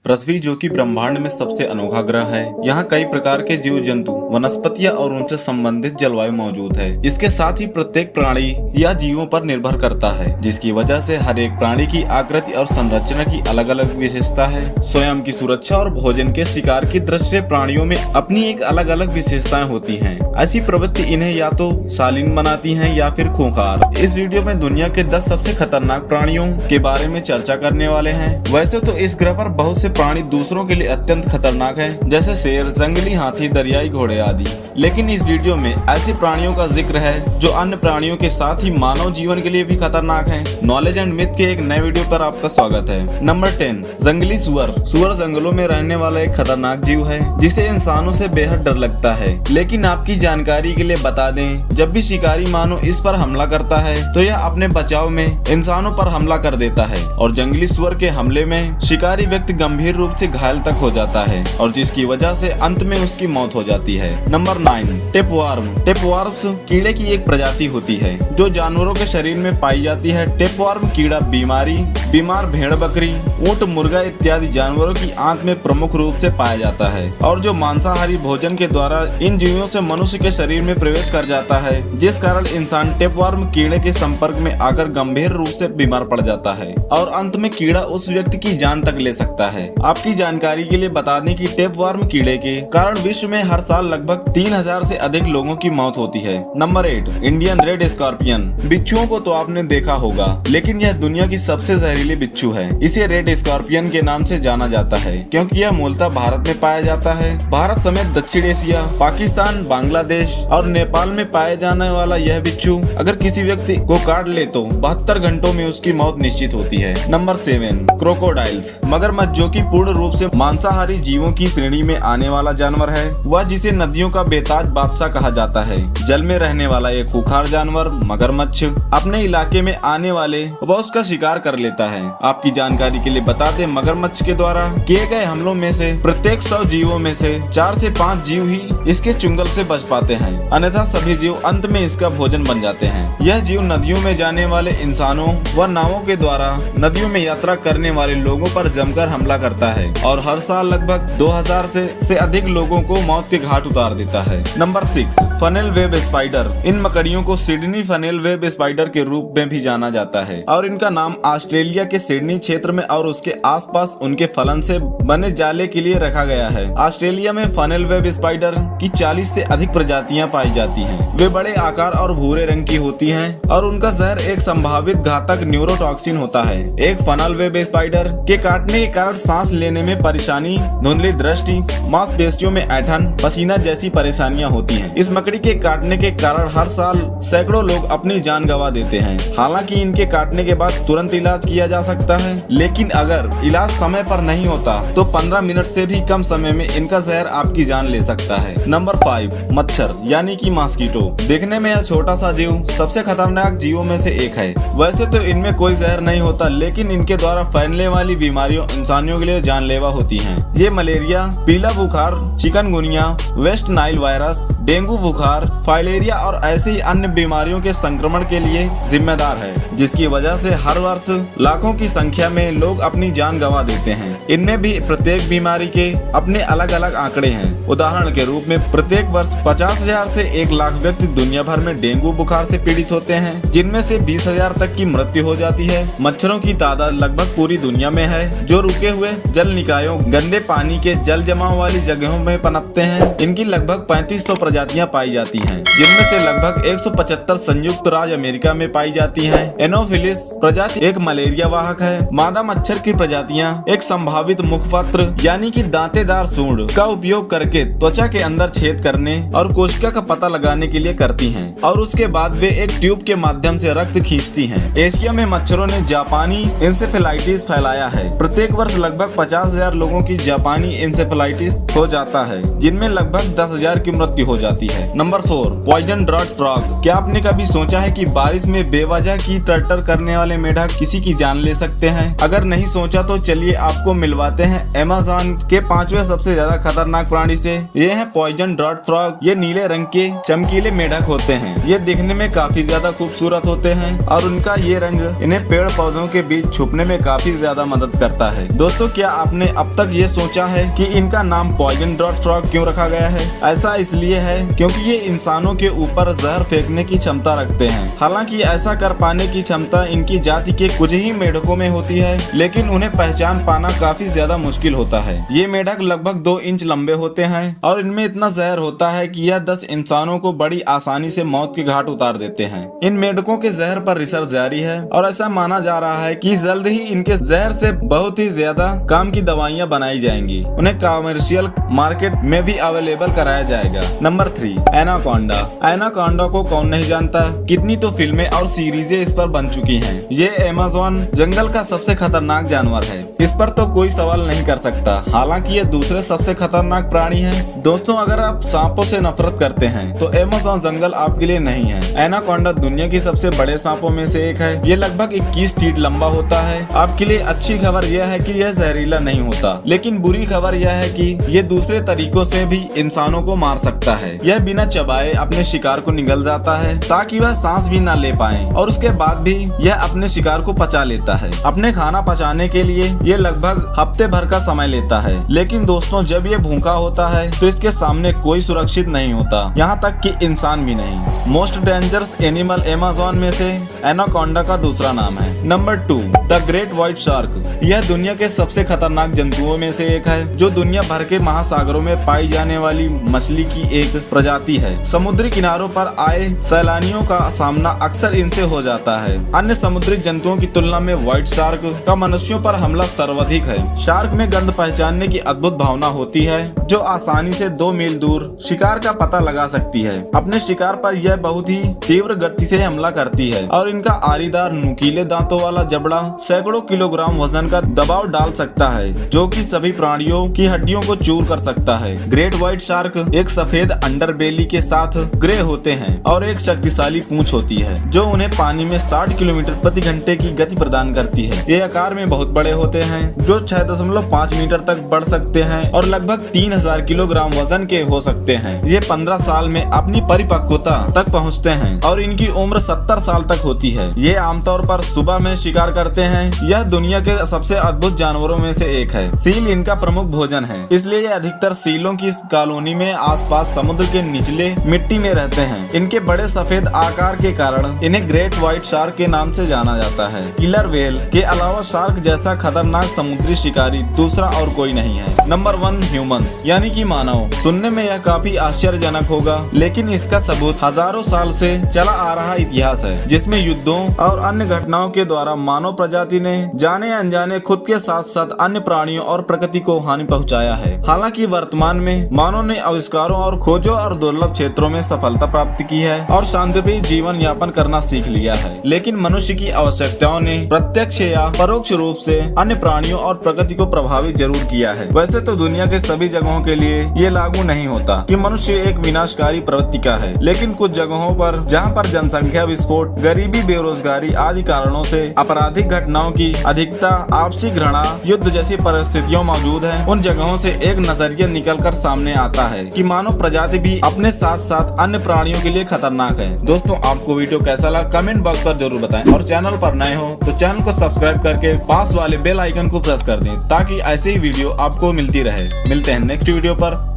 पृथ्वी जो कि ब्रह्मांड में सबसे अनोखा ग्रह है। यहाँ कई प्रकार के जीव जंतु, वनस्पतियाँ और उनसे संबंधित जलवायु मौजूद है। इसके साथ ही प्रत्येक प्राणी या जीवों पर निर्भर करता है, जिसकी वजह से हर एक प्राणी की आकृति और संरचना की अलग अलग विशेषता है। स्वयं की सुरक्षा और भोजन के शिकार की दृष्टि प्राणियों में अपनी एक अलग अलग विशेषताएं होती हैं। ऐसी प्रवृत्ति इन्हें या तो शालीन बनाती है या फिर खूंखार। इस वीडियो में दुनिया के 10 सबसे खतरनाक प्राणियों के बारे में चर्चा करने वाले हैं। वैसे तो इस ग्रह पर बहुत से प्राणी दूसरों के लिए अत्यंत खतरनाक हैं, जैसे शेर, जंगली हाथी, दरियाई घोड़े आदि। लेकिन इस वीडियो में ऐसे प्राणियों का जिक्र है जो अन्य प्राणियों के साथ ही मानव जीवन के लिए भी खतरनाक हैं। नॉलेज एंड मिथ के एक नए वीडियो पर आपका स्वागत है। नंबर 10, जंगली सुअर। सुअर जंगलों में रहने वाला एक खतरनाक जीव है जिसे इंसानों से बेहद डर लगता है। लेकिन आपकी जानकारी के लिए बता दें, जब भी शिकारी मानो इस पर हमला करता है तो यह अपने बचाव में इंसानों पर हमला कर देता है और जंगली सुअर के हमले में शिकारी व्यक्ति गंभीर रूप से घायल तक हो जाता है और जिसकी वजह से अंत में उसकी मौत हो जाती है। Number 9, tapeworm. टेपवार्म्स कीड़े की एक प्रजाति होती है जो जानवरों के शरीर में पाई जाती है। टेपवार्म कीड़ा बीमार भेड़, बकरी, ऊंट, मुर्गा इत्यादि जानवरों की आंत में प्रमुख रूप से पाया जाता है और जो मांसाहारी भोजन के द्वारा इन जीवों से मनुष्य के शरीर में प्रवेश कर जाता है, जिस कारण इंसान टेपवार्म कीड़े के संपर्क में आकर गंभीर रूप से बीमार पड़ जाता है और अंत में कीड़ा उस व्यक्ति की जान तक ले सकता है। आपकी जानकारी के लिए बता दें कि टेपवार्म कीड़े के कारण विश्व में हर साल लगभग 3000 से अधिक लोगों की मौत होती है। Number 8, Indian red scorpion. बिच्छुओं को तो आपने देखा होगा, लेकिन यह दुनिया की सबसे जहरीली बिच्छू है। इसे रेड स्कॉर्पियन के नाम से जाना जाता है क्योंकि यह मूलतः भारत में पाया जाता है। भारत समेत दक्षिण एशिया, पाकिस्तान, बांग्लादेश और नेपाल में पाए जाने वाला यह बिच्छू अगर किसी व्यक्ति को काट ले तो 72 घंटों में उसकी मौत निश्चित होती है। Number 7, crocodiles. मगरमच्छ जो कि पूर्ण रूप से मांसाहारी जीवों की श्रेणी में आने वाला जानवर है, वह जिसे नदियों का बेताज बादशाह कहा जाता है। जल में रहने वाला एक खूंखार जानवर मगरमच्छ अपने इलाके में आने वाले व उसका शिकार कर लेता है। आपकी जानकारी के लिए बता दें, मगरमच्छ के द्वारा किए गए हमलों में से प्रत्येक 100 जीवों में से 4 से 5 जीव ही इसके चुंगल से बच पाते हैं, अन्यथा सभी जीव अंत में इसका भोजन बन जाते हैं। यह जीव नदियों में जाने वाले इंसानों व नावों के द्वारा नदियों में यात्रा करने वाले लोगों पर जमकर हमला करता है और हर साल लगभग 2000 से अधिक लोगों को मौत के घाट उतार देता है। Number 6, funnel web spider. इन मकड़ियों को सिडनी फनेल वेब स्पाइडर के रूप में भी जाना जाता है और इनका नाम ऑस्ट्रेलिया के सिडनी क्षेत्र में और उसके आसपास उनके फलन से बने जाले के लिए रखा गया है। ऑस्ट्रेलिया में फनेल वेब स्पाइडर की 40 से अधिक प्रजातियां पाई जाती हैं। वे बड़े आकार और भूरे रंग की होती हैं और उनका जहर एक संभावित घातक न्यूरोटॉक्सिन होता है। एक फनेल वेब स्पाइडर के काटने के कारण सांस लेने में परेशानी, धुंधली दृष्टि, मांसपेशियों में ऐंठन, पसीना जैसी परेशानियां होती हैं। इस मकड़ी के काटने के कारण हर साल सैकड़ों लोग अपनी जान गंवा देते हैं। हालांकि इनके काटने के बाद तुरंत इलाज किया जा सकता है, लेकिन अगर इलाज समय पर नहीं होता तो 15 मिनट से भी कम समय में इनका जहर आपकी जान ले सकता है। नंबर 5, मच्छर यानी कि मॉस्किटो। देखने में यह छोटा सा जीव सबसे खतरनाक जीवों में से एक है। वैसे तो इनमें कोई जहर नहीं होता, लेकिन इनके द्वारा फैलने वाली बीमारियों इंसानों के लिए जानलेवा होती हैं। ये मलेरिया, पीला बुखार, chikungunya, West Nile virus, dengue बुखार, फाइलेरिया और ऐसी ही अन्य बीमारियों के संक्रमण के लिए जिम्मेदार है, जिसकी वजह से हर वर्ष लाखों की संख्या में लोग अपनी जान गंवा देते हैं। इनमें भी प्रत्येक बीमारी के अपने अलग अलग आंकड़े हैं। उदाहरण के रूप में प्रत्येक वर्ष 50,000 से 1 लाख व्यक्ति दुनिया भर में डेंगू बुखार से पीड़ित होते हैं, जिनमें से 20,000 तक की मृत्यु हो जाती है। मच्छरों की तादाद लगभग पूरी दुनिया में है जो रुके हुए जल निकायों, गंदे पानी के जल जमाव वाली जगहों में पनपते हैं। इनकी लगभग 3500 प्रजातियां पाई जाती हैं, जिनमें से लगभग 175 संयुक्त राज्य अमेरिका में पाई जाती हैं। एनोफिलिस प्रजाति एक मलेरिया वाहक है। मादा मच्छर की प्रजातियां एक संभावित मुखपत्र यानी कि दांतेदार सूंड का उपयोग करके त्वचा के अंदर छेद करने और कोशिका का पता लगाने के लिए करती हैं और उसके बाद वे एक ट्यूब के माध्यम से रक्त खींचती हैं। एशिया में मच्छरों ने जापानी इंसेफेलाइटिस फैलाया है। प्रत्येक वर्ष लगभग 50,000 लोगों की जापानी इंसेफेलाइटिस हो जाता है, जिनमें लगभग 10,000 की मृत्यु हो जाती है। Number 4, poison dart frog. क्या आपने कभी सोचा है कि बारिश में बेवजह की टर्टर करने वाले मेढक किसी की जान ले सकते हैं। अगर नहीं सोचा तो चलिए आपको मिलवाते हैं अमेज़न के 5वें सबसे ज्यादा खतरनाक प्राणी से। ये है पॉइजन डार्ट फ्रॉग। ये नीले रंग के चमकीले मेढक होते हैं। ये दिखने में काफी ज्यादा खूबसूरत होते हैं और उनका ये रंग इन्हें पेड़ पौधों के बीच छुपने में काफी ज्यादा मदद करता है। दोस्तों, क्या आपने अब तक ये सोचा है कि इनका नाम पॉइजन डार्ट फ्रॉग क्यों रखा गया है? ऐसा इसलिए है क्योंकि ये इंसानों के ऊपर जहर फेंकने की क्षमता रखते हैं। हालांकि ऐसा कर पाने की क्षमता इनकी जाति के कुछ ही मेढकों में होती है, लेकिन उन्हें पहचान पाना काफी ज्यादा मुश्किल होता है। ये मेढक लगभग 2 इंच लंबे होते हैं और इनमें इतना जहर होता है कि यह 10 इंसानों को बड़ी आसानी से मौत के घाट उतार देते हैं। इन मेढकों के जहर पर रिसर्च जारी है और ऐसा माना जा रहा है कि जल्द ही इनके जहर से बहुत ही ज्यादा काम की दवाइयाँ बनाई जाएंगी। उन्हें कमर्शियल मार्केट में भी अवेलेबल कराया जाएगा। Number 3, anaconda. एनाकोंडा को कौन नहीं जानता, कितनी तो फिल्में और सीरीजें इस पर बन चुकी हैं। ये अमेज़न जंगल का सबसे खतरनाक जानवर है, इस पर तो कोई सवाल नहीं कर सकता। हालांकि ये दूसरे सबसे खतरनाक प्राणी है। दोस्तों, अगर आप सांपों से नफरत करते हैं तो अमेज़न जंगल आपके लिए नहीं है। एनाकोंडा दुनिया की सबसे बड़े सांपों में से एक है। ये लगभग 21 फीट लंबा होता है। आपके लिए अच्छी खबर यह है कि यह जहरीला नहीं होता, लेकिन बुरी खबर यह है कि ये दूसरे तरीकों से भी इंसानों को मार सकता है। यह बिना चबाए अपने शिकार को निगल जाता है ताकि वह सांस भी न ले पाए और उसके बाद भी यह अपने शिकार को पचा लेता है। अपने खाना पचाने के लिए ये लगभग हफ्ते भर का समय लेता है। लेकिन दोस्तों, जब ये भूखा होता है तो इसके सामने कोई सुरक्षित नहीं होता, यहाँ तक कि इंसान भी नहीं। मोस्ट डेंजरस एनिमल अमेज़न में से एनाकोंडा का दूसरा नाम है। Number 2, the great white shark. यह दुनिया के सबसे खतरनाक जंतुओं में से एक है, जो दुनिया भर के महासागरों में पाई जाने वाली मछली की एक प्रजाति है। समुद्री किनारों पर आए सैलानियों का सामना अक्सर इनसे हो जाता है। अन्य समुद्री जंतुओं की तुलना में व्हाइट शार्क का मनुष्यों पर हमला सर्वाधिक है। शार्क में गंध पहचानने की अद्भुत भावना होती है, जो आसानी से 2 मील दूर शिकार का पता लगा सकती है। अपने शिकार पर यह बहुत ही तीव्र गति से हमला करती है और इनका आरीदार नुकीले दांतों वाला जबड़ा सैकड़ों किलोग्राम वजन का दबाव डाल सकता है, जो कि सभी प्राणियों की हड्डियों को चूर कर सकता है। ग्रेट व्हाइट शार्क एक सफेद अंडरबेली के साथ ग्रे होते हैं और एक शक्तिशाली पूंछ होती है, जो उन्हें पानी में 60 किलोमीटर प्रति घंटे की गति प्रदान करती है। ये आकार में बहुत बड़े होते हैं, जो 6.5 मीटर तक बढ़ सकते हैं और लगभग 3000 किलोग्राम वजन के हो सकते हैं। ये 15 साल में अपनी परिपक्वता तक पहुँचते हैं और इनकी उम्र 70 साल तक होती है। ये आमतौर पर सुबह में शिकार करते हैं। यह दुनिया के सबसे अद्भुत जानवरों में से एक है। सील इनका प्रमुख भोजन है, इसलिए ये अधिकतर सीलों की कॉलोनी में आसपास समुद्र के निचले मिट्टी में रहते हैं। इनके बड़े सफेद आकार के कारण इन्हें ग्रेट व्हाइट शार्क के नाम से जाना जाता है। किलर व्हेल के अलावा शार्क जैसा खतरनाक समुद्री शिकारी दूसरा और कोई नहीं है। नंबर 1, ह्यूमंस यानी कि मानव। सुनने में यह काफी आश्चर्यजनक होगा, लेकिन इसका सबूत हजारों साल से चला आ रहा इतिहास है, जिसमें युद्धों और अन्य घटनाओं के द्वारा मानव प्रजाति ने जाने अनजाने खुद के साथ साथ अन्य प्राणियों और प्रकृति को हानि पहुंचाया है। हालांकि वर्तमान में मानव ने आविष्कारों और खोजों और दुर्लभ क्षेत्रों में सफलता प्राप्त की है और शांतिप्रिय जीवन यापन करना सीख लिया है, लेकिन मनुष्य की आवश्यकताओं ने प्रत्यक्ष या परोक्ष रूप से अन्य प्राणियों और प्रकृति को प्रभावित जरूर किया है। वैसे तो दुनिया के सभी जगहों के लिए ये लागू नहीं होता कि मनुष्य एक विनाशकारी प्रवृत्ति का है, लेकिन कुछ जगहों पर जहाँ पर जनसंख्या विस्फोट, गरीबी, बेरोजगारी आदि कारणों से आपराधिक घटनाओं की अधिकता, आपसी घृणा, युद्ध जैसी परिस्थितियों मौजूद हैं, उन जगहों से एक नजरिया निकलकर सामने आता है कि मानव प्रजाति भी अपने साथ साथ अन्य प्राणियों के लिए खतरनाक है। दोस्तों, आपको वीडियो कैसा लगा कमेंट बॉक्स पर जरूर बताएं और चैनल पर नए हो तो चैनल को सब्सक्राइब करके पास वाले बेल आइकन को प्रेस कर दें ताकि ऐसे ही वीडियो आपको मिलती रहे। मिलते हैं नेक्स्ट वीडियो पर।